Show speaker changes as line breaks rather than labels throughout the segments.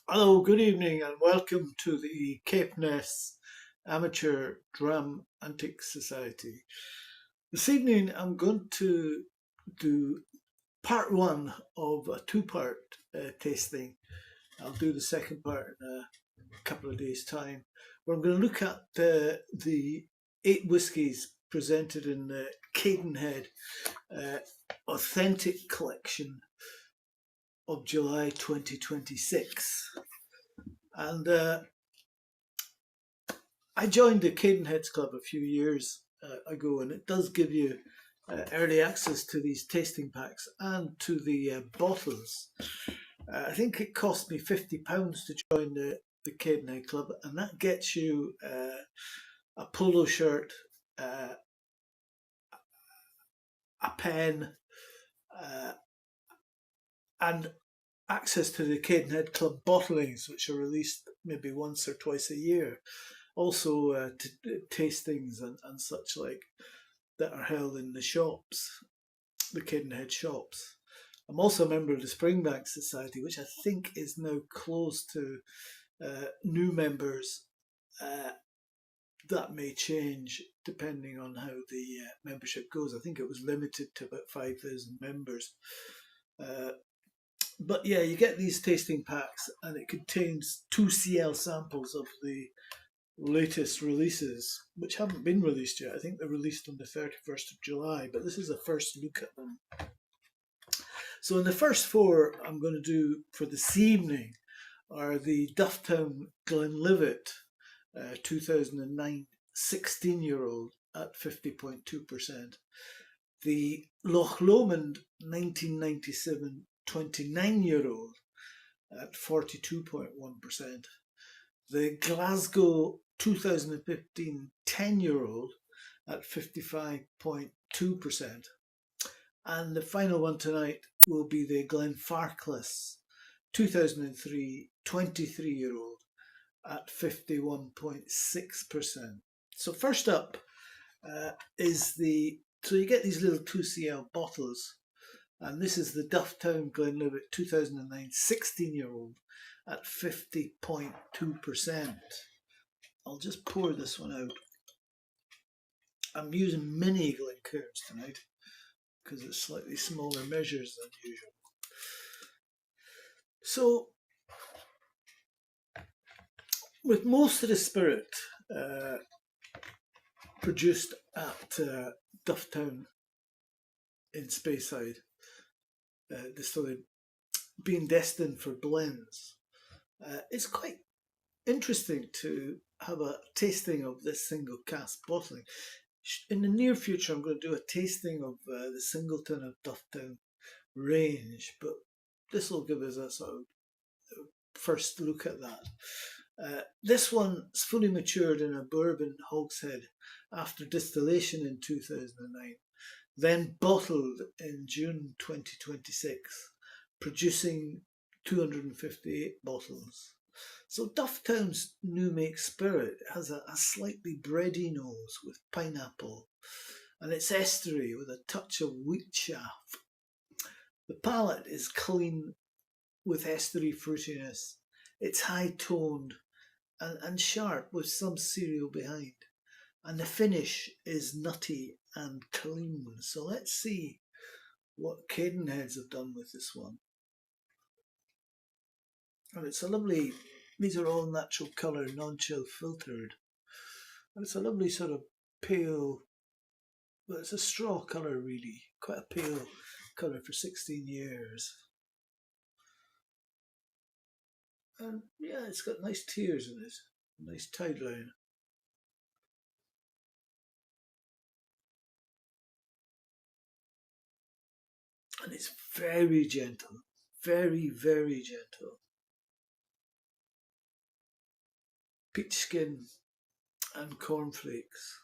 Hello, good evening, and welcome to the Capeness Amateur Dram Antique Society. This evening, I'm going to do part one of a two-part tasting. I'll do the second part in a couple of days' time, where I'm going to look at the eight whiskies presented in the Cadenhead uh, Authentic Collection of July 2026. And I joined the Cadenheads Club a few years ago, and it does give you early access to these tasting packs and to the bottles. I think it cost me £50 to join the Cadenhead Club, and that gets you a polo shirt, uh, a pen, uh, and access to the Cadenhead Club bottlings, which are released maybe once or twice a year. Also, tastings and such like that are held in the shops, the Cadenhead shops. I'm also a member of the Springbank Society, which I think is now closed to new members. That may change depending on how the membership goes. I think it was limited to about 5,000 members. But yeah, you get these tasting packs, and it contains 2 cl samples of the latest releases, which haven't been released yet. I think they're released on the 31st of July, but this is a first look at them. So in the first four I'm going to do for this evening are the DUFFTOWN-GLENLIVET 2009 16-year-old at 50.2%, the LOMOND 1997 29-year-old at 42.1%, the GLASGOW 2015 10-year-old at 55.2%. And the final one tonight will be the GLENFARCLAS 2003 23-year-old at 51.6%. So first up is so you get these little 2cl bottles, and this is the DUFFTOWN-GLENLIVET 2009 16-year-old at 50.2%. I'll just pour this one out. I'm using mini Glencairns tonight because it's slightly smaller measures than usual. So, with most of the spirit produced at Dufftown in Speyside distillery being destined for blends, it's quite interesting to have a tasting of this single cask bottling. In the near future, I'm going to do a tasting of the Singleton of Dufftown range, but this will give us a sort of first look at that. This one's fully matured in a bourbon hogshead after distillation in 2009, then bottled in June 2026, producing 258 bottles. So Dufftown's new make spirit has a slightly bready nose with pineapple, and it's estery with a touch of wheat chaff. The palate is clean with estery fruitiness. It's high toned and sharp with some cereal behind. And the finish is nutty and clean. So let's see what Cadenheads have done with this one. And it's a lovely, these are all natural colour, non-chill filtered. And it's a lovely sort of pale, well, it's a straw colour really, quite a pale colour for 16 years. And yeah, it's got nice tears in it, nice tide line. And it's very gentle, very, very gentle. Peach skin and cornflakes.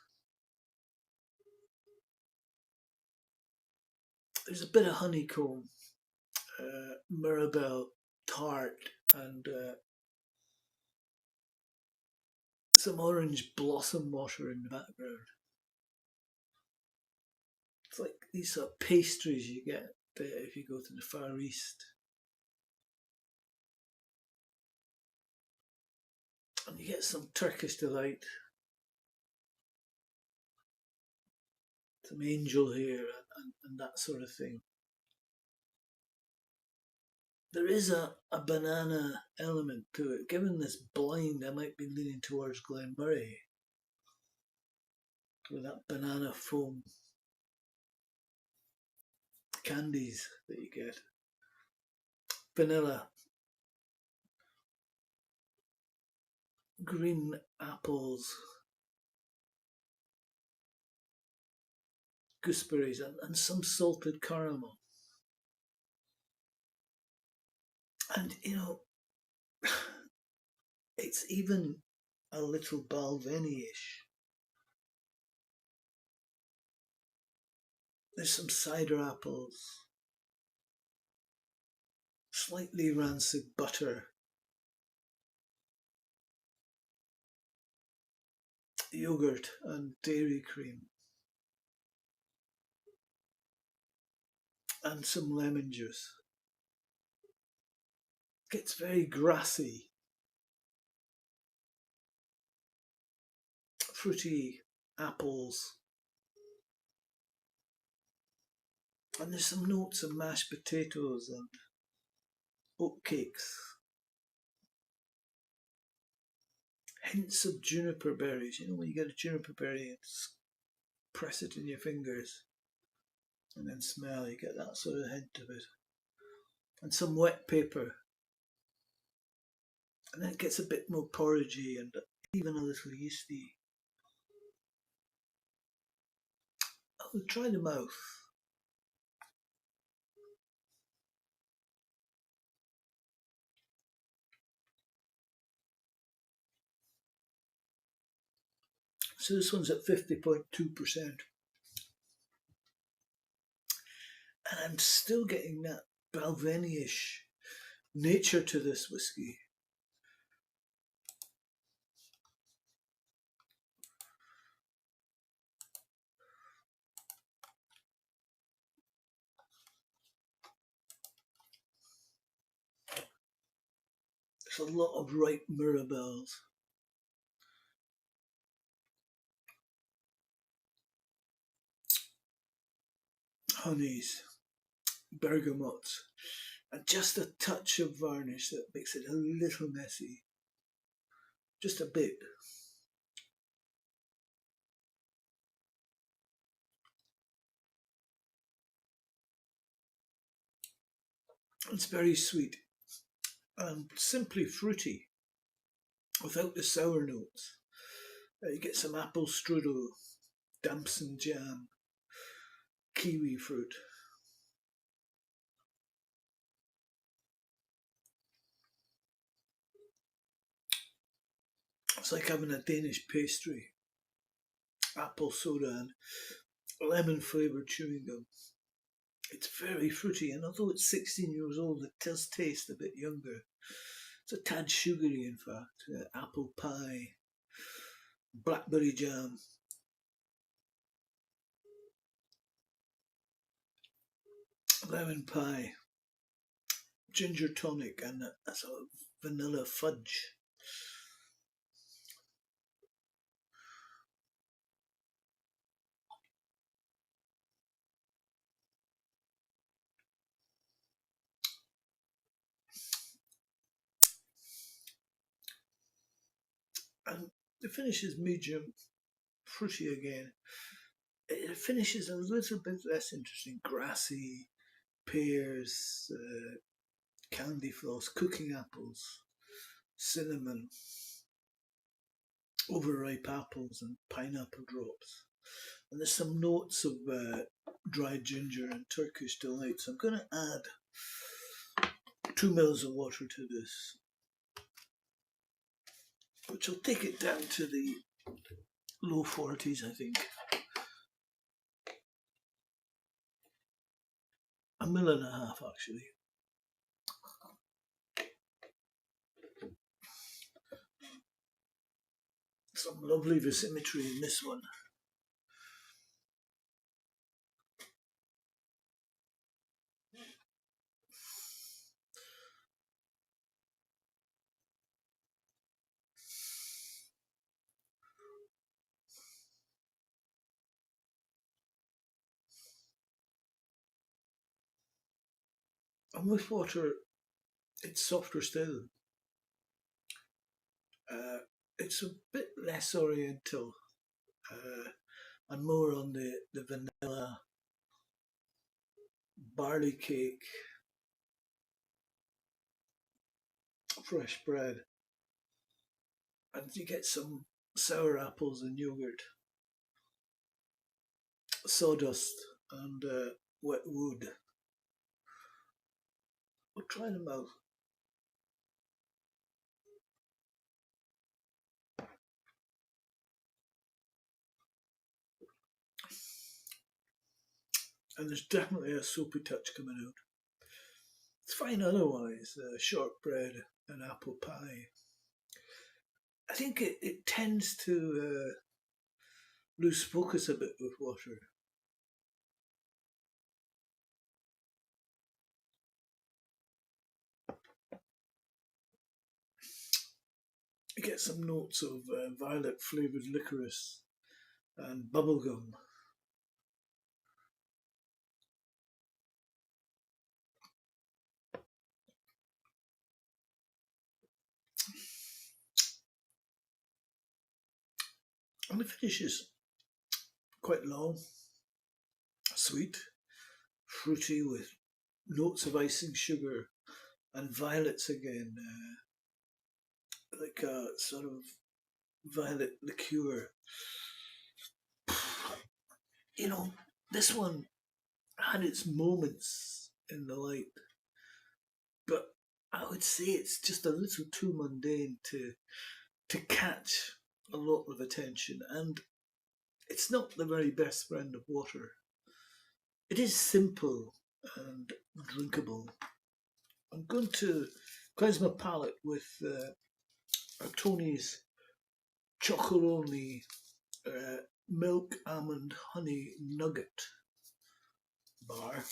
There's a bit of honeycomb, Mirabelle tart, and some orange blossom water in the background. It's like these sort of pastries you get if you go to the Far East. get some Turkish delight, some angel hair and that sort of thing. There is a banana element to it. Given this blind, I might be leaning towards Glenmurray with that banana foam candies that you get. Vanilla, green apples, gooseberries, and some salted caramel. And you know, it's even a little Balvenie-ish. There's some cider apples, slightly rancid butter, yogurt and dairy cream, and some lemon juice. Gets very grassy, fruity apples, and there's some notes of mashed potatoes and oatcakes. Hints of juniper berries. You know when you get a juniper berry and press it in your fingers and then smell, you get that sort of hint of it. And some wet paper. And then it gets a bit more porridgey and even a little yeasty. Oh, try the mouth. So this one's at 50.2%. And I'm still getting that Balvenie-ish nature to this whiskey. There's a lot of ripe mirabelles. Honeys, bergamots, and just a touch of varnish that makes it a little messy. Just a bit. It's very sweet and simply fruity without the sour notes. You get some apple strudel, damson jam, kiwi fruit. It's like having a Danish pastry, apple soda and lemon flavoured chewing gum. It's very fruity, and although it's 16 years old, it does taste a bit younger. It's a tad sugary, in fact. Apple pie, blackberry jam, lemon pie, ginger tonic, and a sort of vanilla fudge. And the finish is medium fruity again. It finishes a little bit less interesting. Grassy, pears, candy floss, cooking apples, cinnamon, overripe apples and pineapple drops. And there's some notes of dried ginger and Turkish delight. So I'm going to add 2 mils of water to this, which will take it down to the low 40s, I think. 1.5 mils actually. Some lovely versimetry in this one. And with water, it's softer still. It's a bit less oriental and more on the vanilla, barley cake, fresh bread, and you get some sour apples and yogurt, sawdust, and wet wood. We'll try them out. And there's definitely a soapy touch coming out. It's fine otherwise, shortbread and apple pie. I think it tends to lose focus a bit with water. You get some notes of violet flavoured licorice and bubblegum. And the finish is quite long, sweet, fruity with notes of icing sugar and violets again, like a sort of violet liqueur. You know, this one had its moments in the light, but I would say it's just a little too mundane to catch a lot of attention, and it's not the very best friend of water. It is simple and drinkable. I'm going to cleanse my palate with Tony's Chocolonely Milk Almond Honey Nugget bar.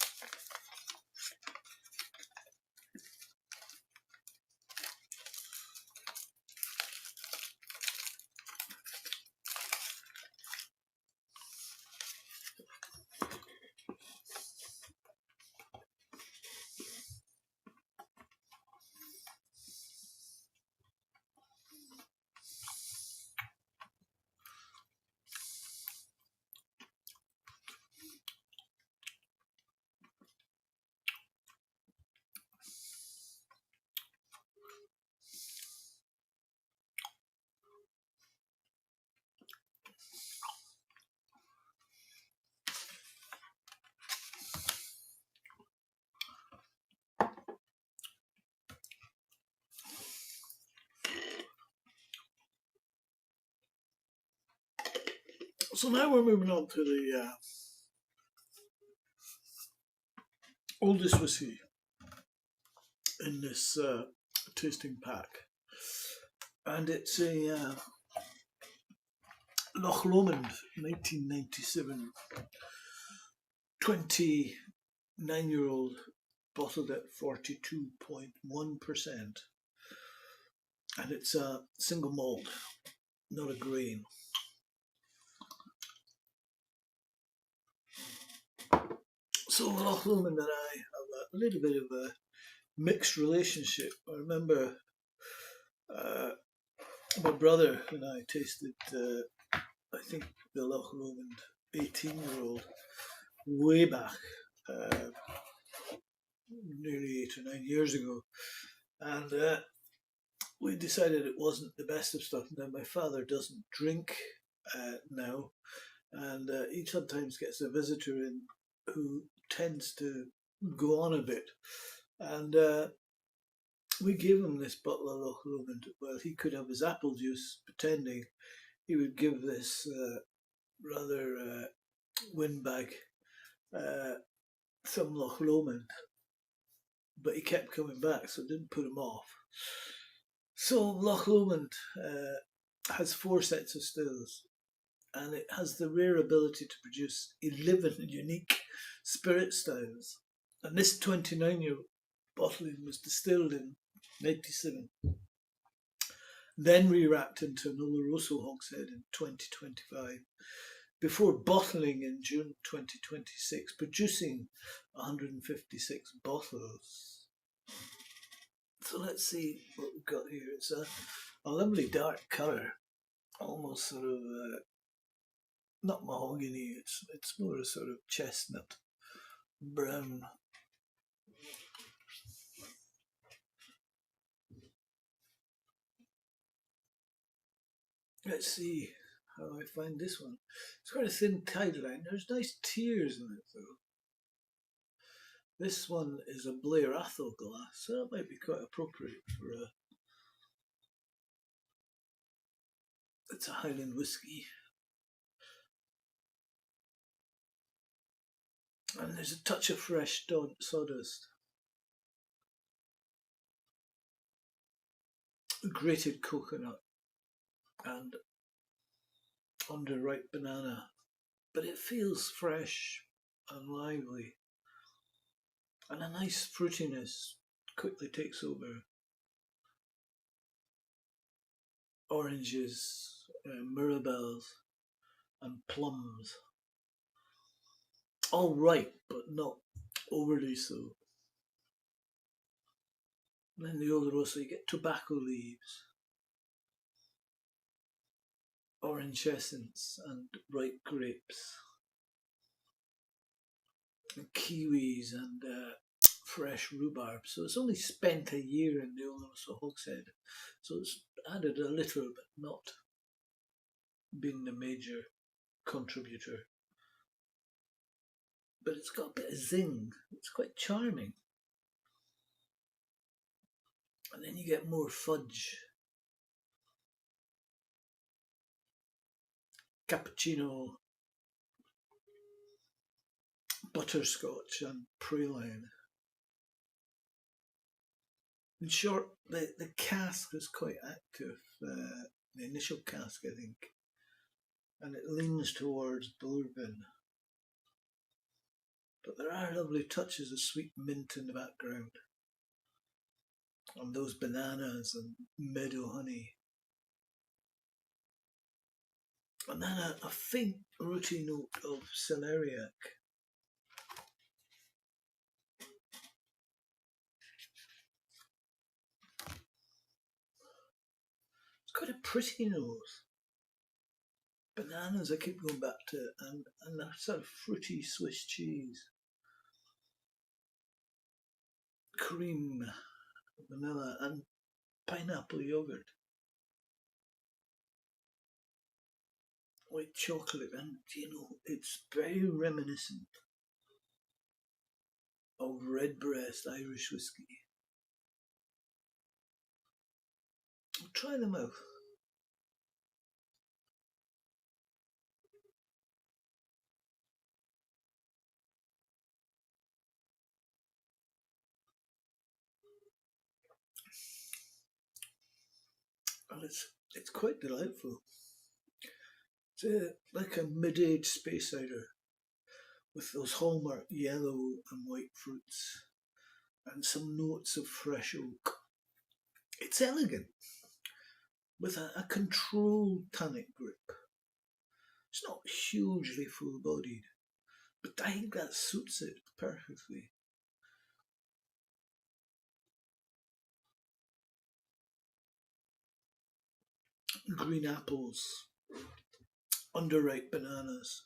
So now we're moving on to the oldest whiskey in this tasting pack, and it's a Loch Lomond 1997 29-year-old, bottled at 42.1%, and it's a single malt, not a grain. So Loch Lomond and I have a little bit of a mixed relationship. I remember my brother and I tasted, I think, the Loch Lomond 18-year-old way back, nearly 8 or 9 years ago, and we decided it wasn't the best of stuff. Now my father doesn't drink now, and he sometimes gets a visitor in who tends to go on a bit, and we gave him this bottle of Loch Lomond. Well, he could have his apple juice, pretending he would give this rather windbag some Loch Lomond, but he kept coming back, so it didn't put him off. So Loch Lomond has 4 sets of stills, and it has the rare ability to produce 11 unique spirit styles. And this 29-year bottling was distilled in 97, then re-wrapped into an Oloroso hogshead in 2025, before bottling in June 2026, producing 156 bottles. So let's see what we've got here. It's a lovely dark colour, almost sort of not mahogany. It's more a sort of chestnut brown. Let's see how I find this one. It's got a thin tide line. There's nice tears in it though. This one is a Blair Athol glass, so that might be quite appropriate for a. It's a Highland whiskey. And there's a touch of fresh sawdust. Grated coconut and underripe banana. But it feels fresh and lively. And a nice fruitiness quickly takes over. Oranges, mirabelles and plums. All ripe, but not overly so. And then the Oloroso, you get tobacco leaves, orange essence and ripe grapes, and kiwis and fresh rhubarb. So it's only spent a year in the Oloroso hogshead. So it's added a little, but not been the major contributor. But it's got a bit of zing. It's quite charming. And then you get more fudge. Cappuccino, butterscotch and praline. In short, the cask is quite active, the initial cask I think, and it leans towards bourbon. But there are lovely touches of sweet mint in the background, and those bananas and meadow honey. And then a faint rooty note of celeriac. It's quite a pretty nose. Bananas I keep going back to, and a sort of fruity Swiss cheese. Cream, vanilla and pineapple yogurt. White chocolate, and it's very reminiscent of Redbreast Irish whiskey. I'll try them out. And it's quite delightful. It's like a mid-age space cider with those hallmark yellow and white fruits and some notes of fresh oak. It's elegant with a controlled tannic grip. It's not hugely full-bodied, but I think that suits it perfectly. Green apples, underripe bananas,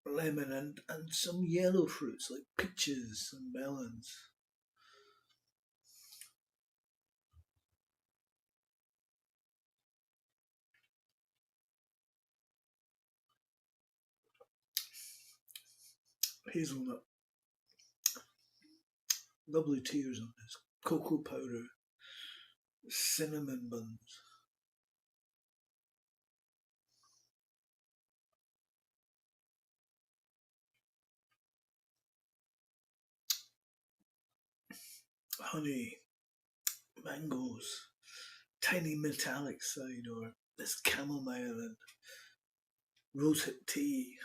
lemon and some yellow fruits like peaches and melons. Hazelnut. Lovely tears on this. Cocoa powder. Cinnamon buns. Honey. Mangoes. Tiny metallic side, or this chamomile and rosehip tea.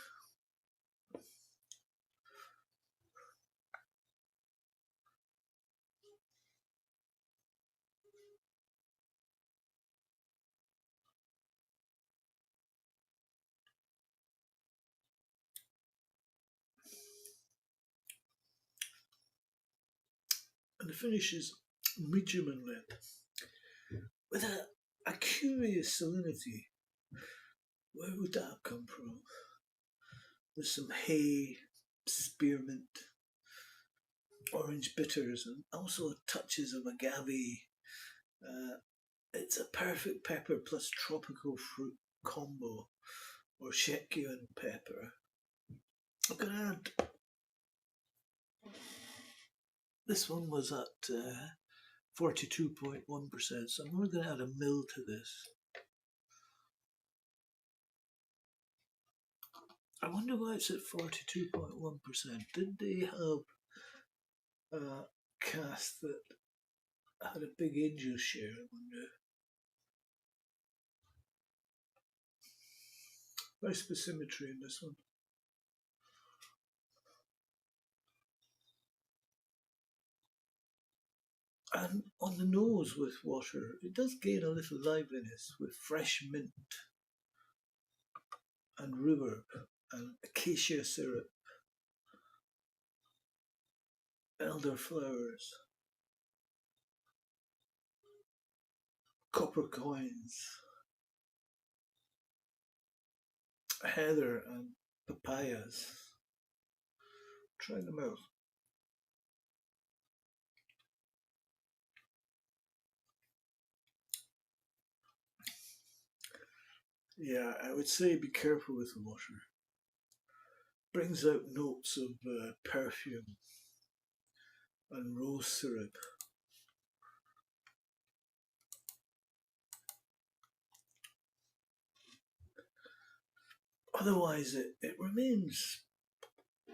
And the finish is medium in length, with a curious salinity. Where would that have come from? There's some hay, spearmint, orange bitters, and also touches of agave. It's a perfect pepper plus tropical fruit combo, or Shekian pepper. I'm going to add. This one was at 42.1%, so I'm only going to add a mil to this. I wonder why it's at 42.1%. Did they have a cast that had a big angel share? I wonder. Nice symmetry in this one. And on the nose with water, it does gain a little liveliness with fresh mint and rhubarb and acacia syrup, elderflowers, copper coins, heather and papayas. Try them out. Yeah, I would say be careful with the water. Brings out notes of perfume and rose syrup. Otherwise, it remains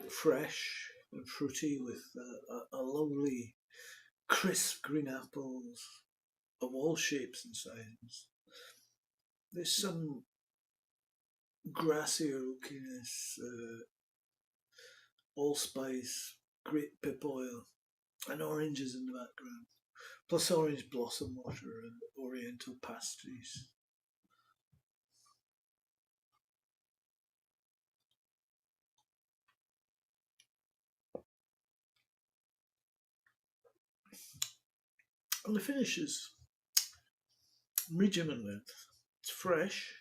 fresh and fruity with a lovely crisp green apples of all shapes and sizes. There's some grassier oakiness, allspice, grape pip oil, and oranges in the background, plus orange blossom water and oriental pastries. And the finish is medium in length. It's fresh,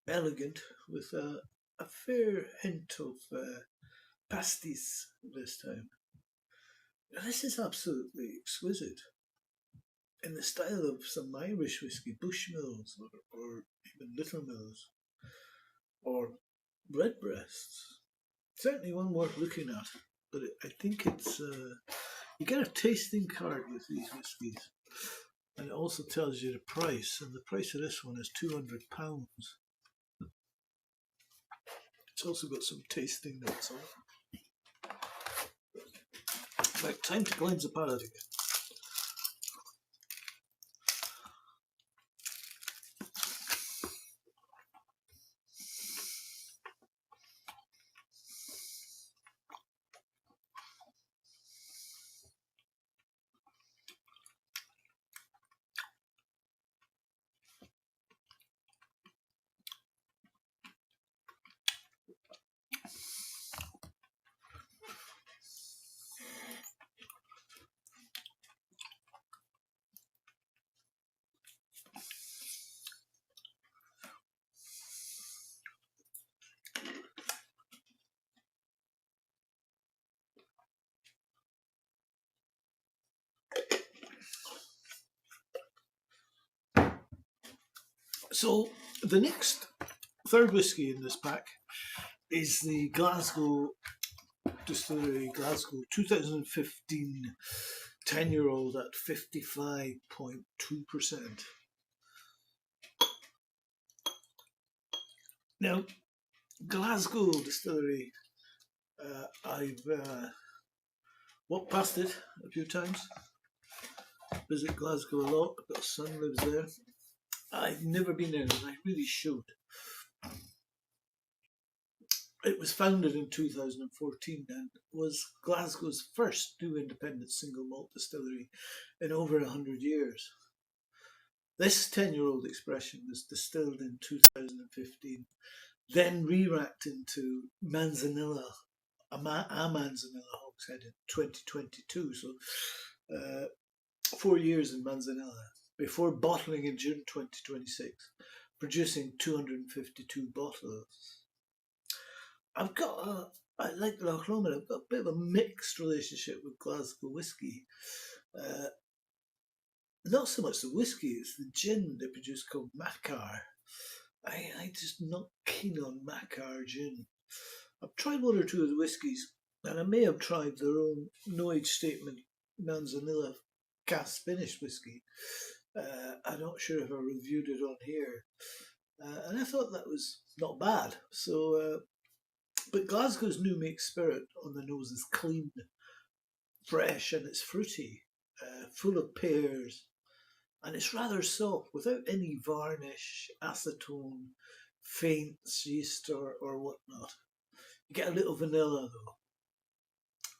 elegant, with a fair hint of pastis this time. Now, this is absolutely exquisite, in the style of some Irish whiskey, Bushmills, or even Little Mills, or Redbreasts. Certainly one worth looking at, but I think it's you get a tasting card with these whiskies, and it also tells you the price, and the price of this one is £200. It's also got some tasting notes on it. Right, time to cleanse the palate again. So the next third whiskey in this pack is the Glasgow Distillery Glasgow 2015 10-year-old at 55.2%. Now, Glasgow Distillery, I've walked past it a few times. Visit Glasgow a lot. I've got a son who lives there. I've never been there, and I really should. It was founded in 2014 and was Glasgow's first new independent single malt distillery in over 100 years. This 10-year-old expression was distilled in 2015, then re-racked into Manzanilla, a Manzanilla hogshead in 2022. So 4 years in Manzanilla before bottling in June 2026, producing 252 bottles. I like Loch Lomond. I've got a bit of a mixed relationship with Glasgow whiskey. Not so much the whiskey, it's the gin they produce called Macar. I just not keen on Macar gin. I've tried one or two of the whiskies, and I may have tried their own no age statement Manzanilla cask finished whiskey. I'm not sure if I reviewed it on here, and I thought that was not bad. So, but Glasgow's new make spirit on the nose is clean, fresh, and it's fruity, full of pears, and it's rather soft without any varnish, acetone, faints, yeast, or whatnot. You get a little vanilla though.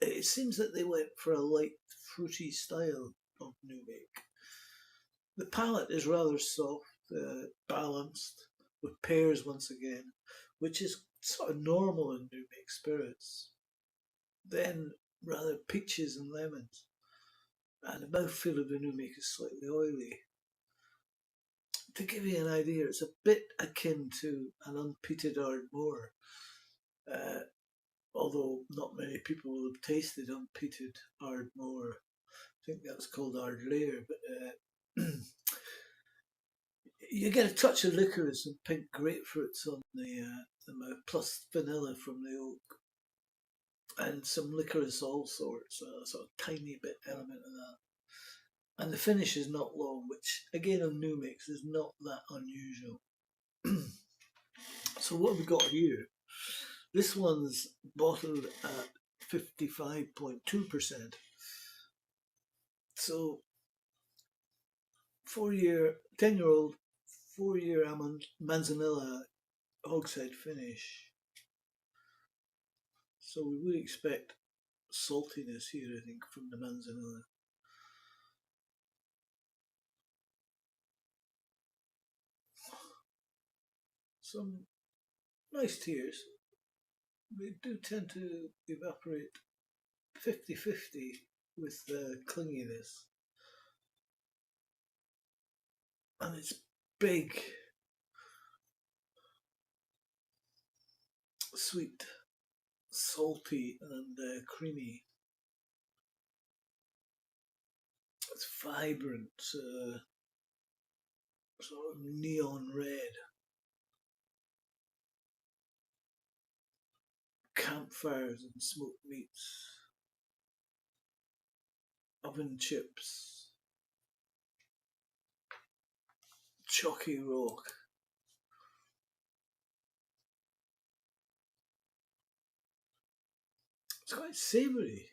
It seems that they went for a light, fruity style of new make. The palate is rather soft, balanced, with pears once again, which is sort of normal in new make spirits. Then rather peaches and lemons, and the mouthfeel of the new make is slightly oily. To give you an idea, it's a bit akin to an unpeated Ardmore, although not many people will have tasted unpeated Ardmore. I think that's called Ardlair, but you get a touch of licorice and pink grapefruits on the mouth, plus vanilla from the oak, and some licorice all sorts, a sort of tiny bit element of that. And the finish is not long, which again on new mix is not that unusual. So what have we got here? This one's bottled at 55.2%. So 10-year-old, 4-year Manzanilla hogshead finish. So we would expect saltiness here, I think, from the Manzanilla. Some nice tears. They do tend to evaporate 50-50 with clinginess. And it's big, sweet, salty, and creamy. It's vibrant, sort of neon red. Campfires and smoked meats, oven chips, chalky rock. It's quite savoury.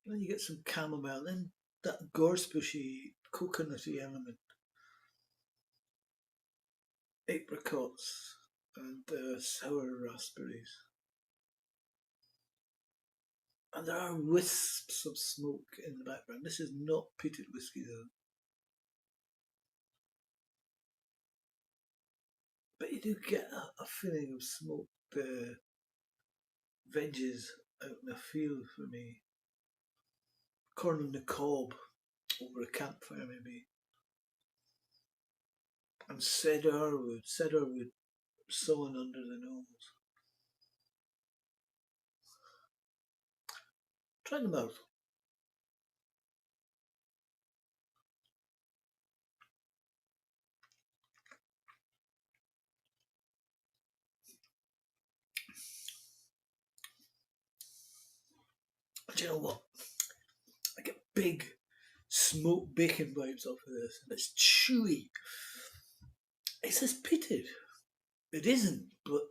Then you get some chamomile, then that gorsebushy, coconutty element. Apricots and sour raspberries. And there are wisps of smoke in the background. This is not peated whiskey though. But you do get a feeling of smoked veggies out in the field for me. Corn on the cob over a campfire maybe. And cedar wood sawn under the nose. Try the mouth. Do you know what? I get big smoked bacon vibes off of this, and it's chewy. It says peated. It isn't, but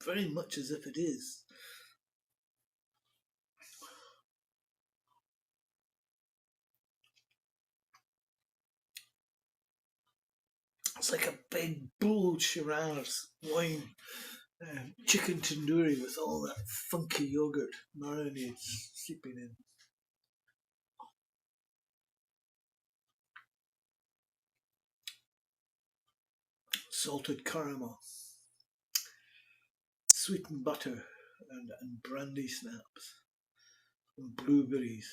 very much as if it is. It's like a big bold Shiraz wine, chicken tandoori with all that funky yogurt marinades seeping in. Salted caramel, sweetened butter, and brandy snaps, and blueberries.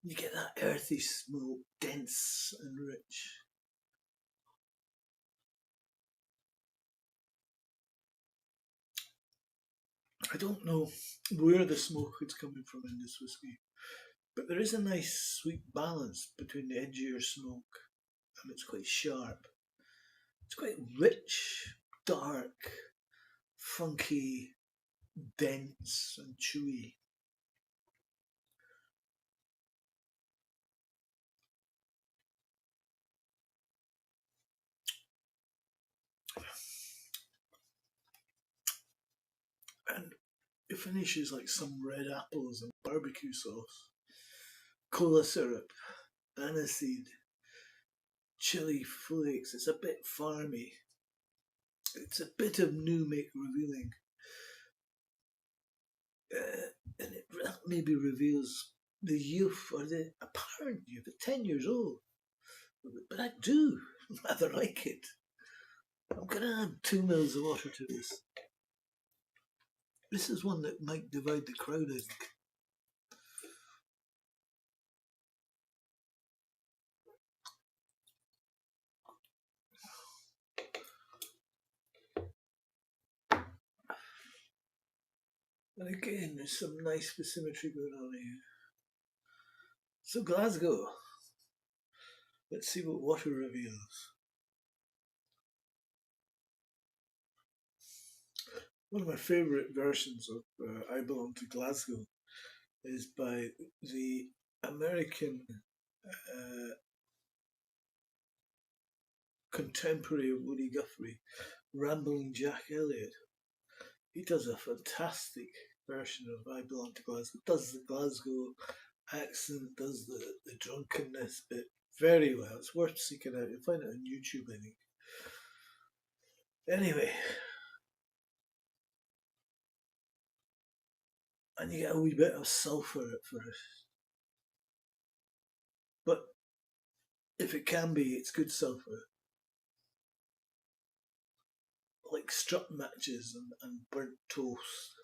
You get that earthy smoke, dense and rich. I don't know where the smoke is coming from in this whiskey, but there is a nice sweet balance between the edgier smoke and it's quite sharp. It's quite rich, dark, funky, dense and chewy. And it finishes like some red apples and barbecue sauce, cola syrup, aniseed, chili flakes. It's a bit farmy. It's a bit of new make revealing. And it maybe reveals the youth or the apparent youth at 10 years old. But I do rather like it. I'm going to add 2 mils of water to this. This is one that might divide the crowd, I think. And again, there's some nice symmetry going on here. So Glasgow. Let's see what water reveals. One of my favourite versions of I Belong to Glasgow is by the American contemporary of Woody Guthrie, Rambling Jack Elliott. He does a fantastic version of I Belong to Glasgow. Does the Glasgow accent, does the drunkenness bit very well. It's worth seeking out. You'll find it on YouTube, I think. Anyway, and you get a wee bit of sulphur at first. But if it can be, it's good sulphur. Like strut matches and burnt toast.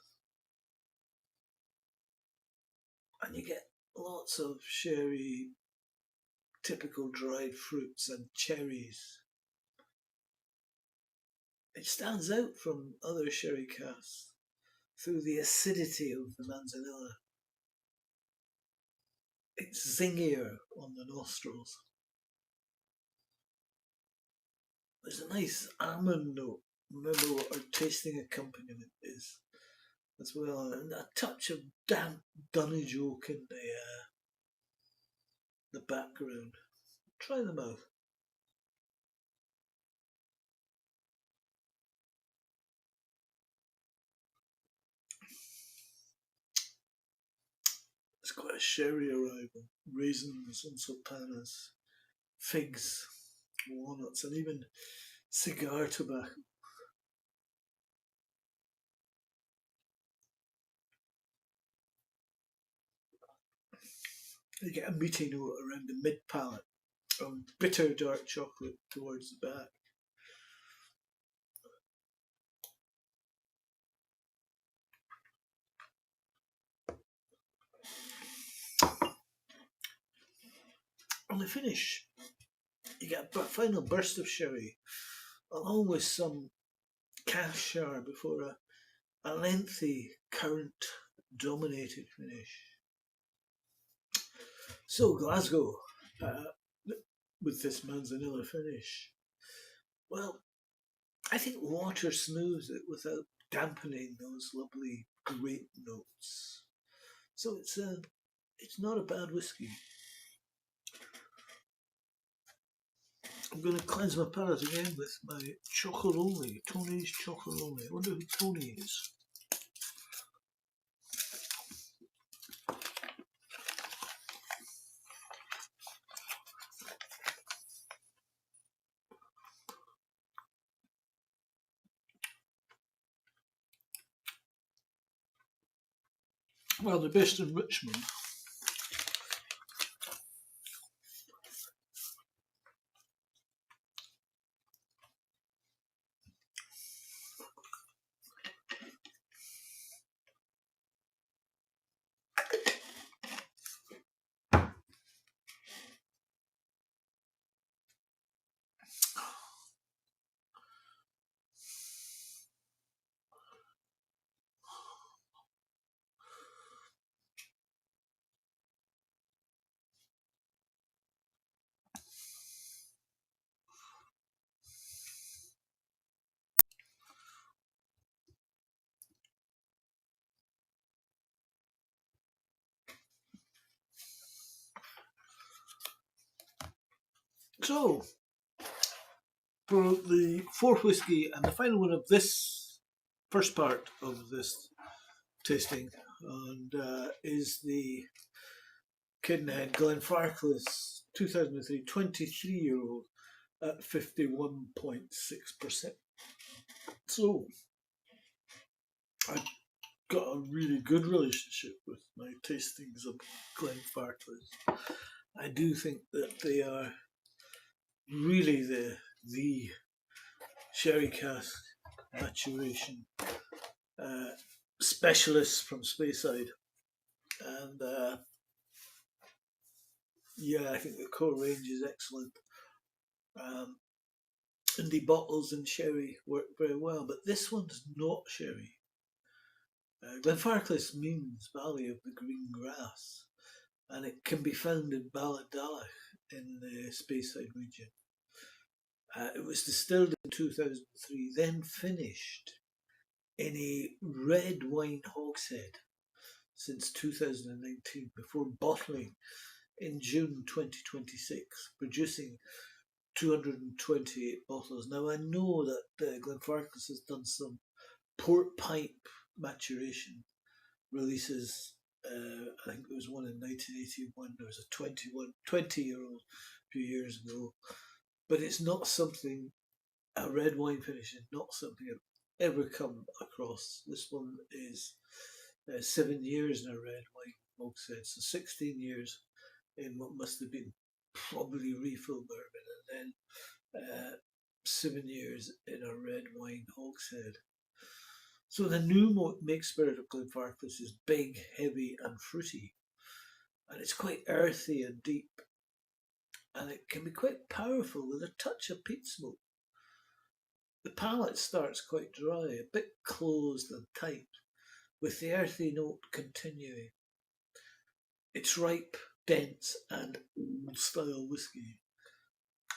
And you get lots of sherry, typical dried fruits and cherries. It stands out from other sherry casks through the acidity of the manzanilla. It's zingier on the nostrils. There's a nice almond note. Remember what our tasting accompaniment is as well, and a touch of damp dunnage oak in the background. Try them out. It's quite a sherry arrival. Raisins and sultanas, figs, walnuts, and even cigar tobacco. You get a meaty note around the mid palate, bitter dark chocolate towards the back. On the finish, you get a final burst of sherry, along with some cask char before a lengthy currant dominated finish. So Glasgow, with this manzanilla finish, well, I think water smooths it without dampening those lovely grape notes. So it's not a bad whiskey. I'm going to cleanse my palate again with my Chocolonely, Tony's Chocolonely. I wonder who Tony is. Well, the best in Richmond. So, for the fourth whisky and the final one of this first part of this tasting, and is the Cadenhead Glenfarclas 2003 23-year-old at 51.6%. So, I've got a really good relationship with my tastings of Glenfarclas. I do think that they are really the sherry cask maturation specialists from Speyside, and yeah, I think the core range is excellent. And the bottles and sherry work very well, but this one's not sherry. Glenfarclas means Valley of the Green Grass, and it can be found in Balladalach in the Speyside region. It was distilled in 2003, then finished in a red wine hogshead since 2019, before bottling in June 2026, producing 228 bottles. Now, I know that Glenfarclas has done some port pipe maturation releases. I think there was one in 1981. There was a 20-year-old a few years ago. But it's not something, a red wine finish is not something I've ever come across. This one is 7 years in a red wine hogshead, so 16 years in what must have been probably refill bourbon, and then 7 years in a red wine hogshead. So the new make spirit of Glenfarclas is big, heavy, and fruity, and it's quite earthy and deep, and it can be quite powerful with a touch of peat smoke. The palate starts quite dry, a bit closed and tight, with the earthy note continuing. It's ripe, dense, and old-style whisky,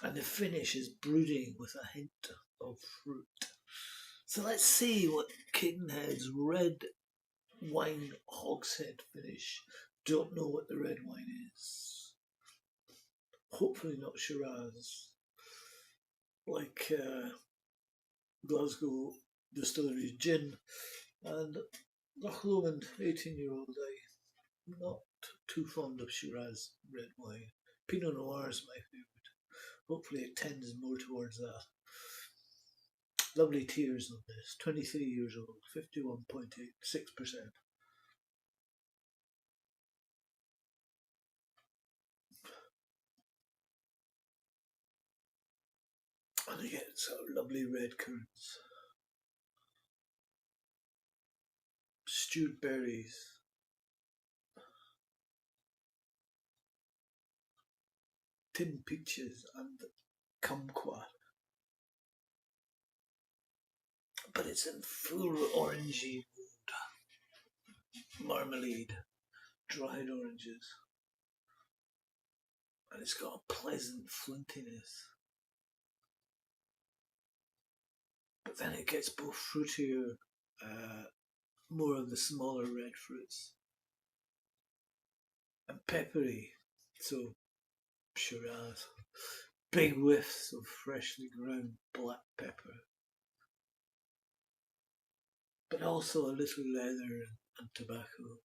and the finish is brooding with a hint of fruit. So let's see what Cadenhead's red wine hogshead finish. Don't know what the red wine is. Hopefully not Shiraz, like Glasgow Distillery's gin, and Loch Lomond 18-year-old. I'm not too fond of Shiraz red wine. Pinot Noir is my favourite. Hopefully it tends more towards that. Lovely tears on this. 23 years old, 51.86%. And again, sort of lovely red currants. Stewed berries. Tin peaches and kumquat. But it's in full orangey mood. Marmalade. Dried oranges. And it's got a pleasant flintiness. But then it gets both fruitier, more of the smaller red fruits, and peppery, so Shiraz. Big whiffs of freshly ground black pepper, but also a little leather and tobacco.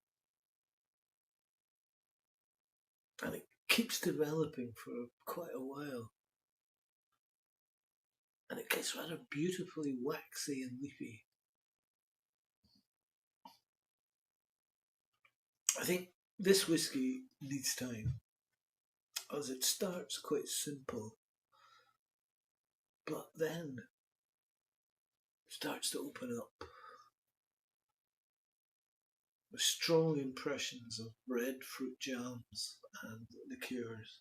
And it keeps developing for quite a while. And it gets rather beautifully waxy and leafy. I think this whisky needs time, as it starts quite simple, but then starts to open up with strong impressions of red fruit jams and liqueurs.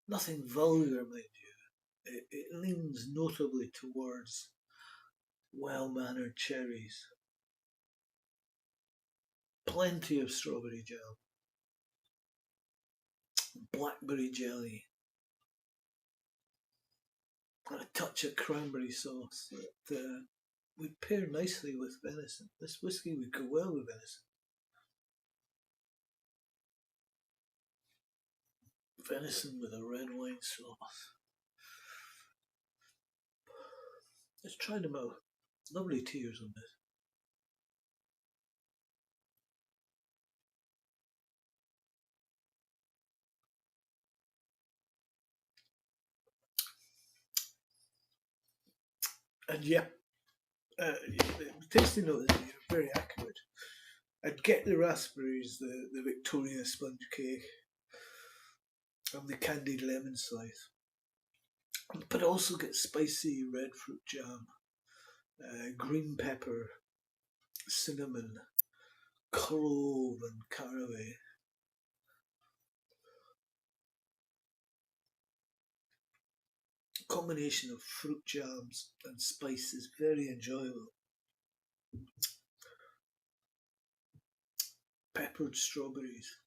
Nothing vulgar, mind you, It leans notably towards well-mannered cherries, plenty of strawberry jam, blackberry jelly, and a touch of cranberry sauce that would pair nicely with venison. This whiskey would go well with venison. Venison with a red wine sauce. Let's try them out. Lovely tears on this. And yeah, tasting notes are very accurate. I'd get the raspberries, the Victoria sponge cake, and the candied lemon slice, but also get spicy red fruit jam, green pepper, cinnamon, clove, and caraway. Combination of fruit jams and spice is very enjoyable. Peppered strawberries.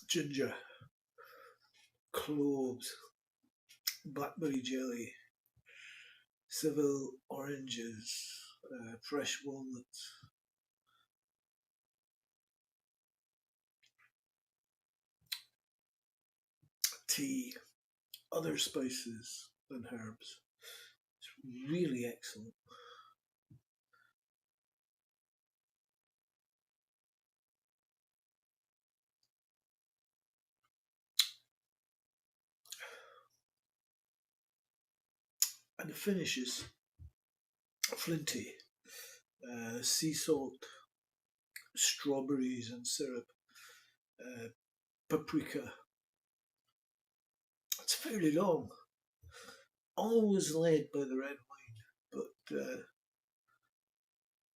Ginger, cloves, blackberry jelly, Seville oranges, fresh walnuts, tea, other spices and herbs. It's really excellent. And the finish is flinty. Sea salt, strawberries and syrup, paprika. It's fairly long. Always led by the red wine, but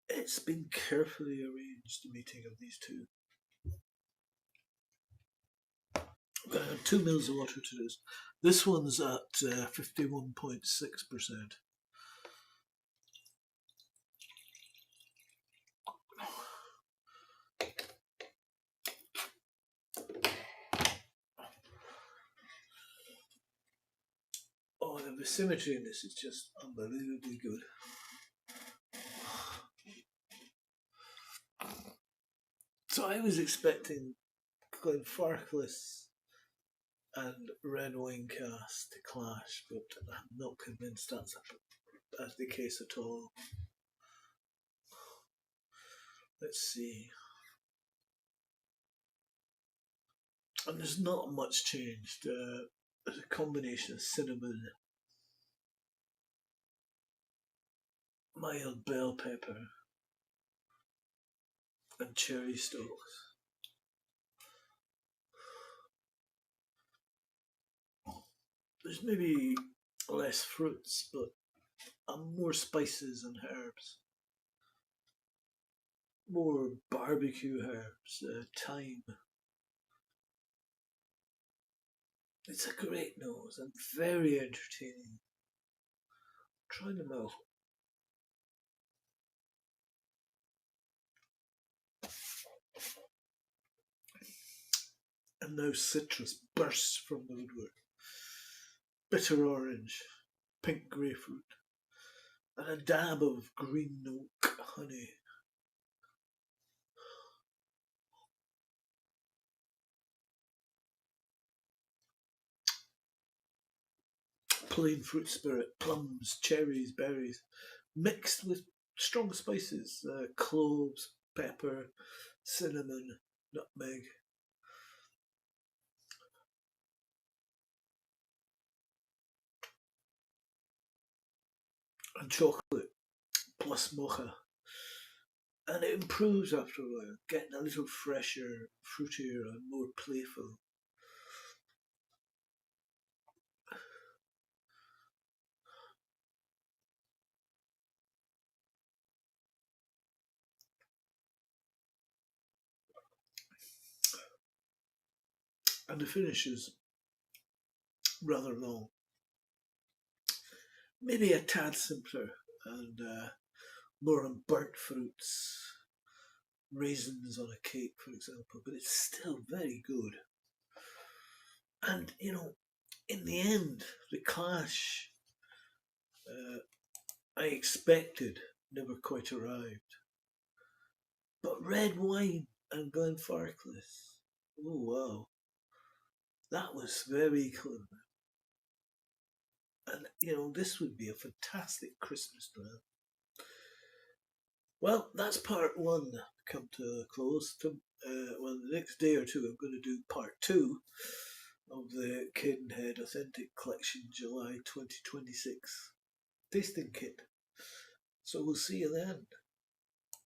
it's been carefully arranged, the meeting of these two. 2 mils of water to this. This one's at 51.6%. Oh, the symmetry in this is just unbelievably good. So I was expecting Glenfarclas and red wine cast to clash, but I'm not convinced that's the case at all. Let's see. And there's not much changed. There's a combination of cinnamon, mild bell pepper, and cherry stalks. There's maybe less fruits, but more spices and herbs. More barbecue herbs, thyme. It's a great nose and very entertaining. Try them out. And now citrus bursts from the woodwork. Bitter orange, pink grapefruit, and a dab of green oak honey. Plain fruit spirit, plums, cherries, berries, mixed with strong spices, cloves, pepper, cinnamon, nutmeg. And chocolate plus mocha. And it improves after a while, getting a little fresher, fruitier, and more playful. and the finish is rather long. Maybe a tad simpler and more on burnt fruits, raisins on a cake, for example, but it's still very good. And in the end, the clash I expected never quite arrived. But red wine and Glenfarclas, oh wow, that was very clever. And this would be a fantastic Christmas dram. Well, that's part one come to a close. Well, the next day or two, I'm going to do part two of the Cadenhead Authentic Collection July 2026 tasting kit. So we'll see you then.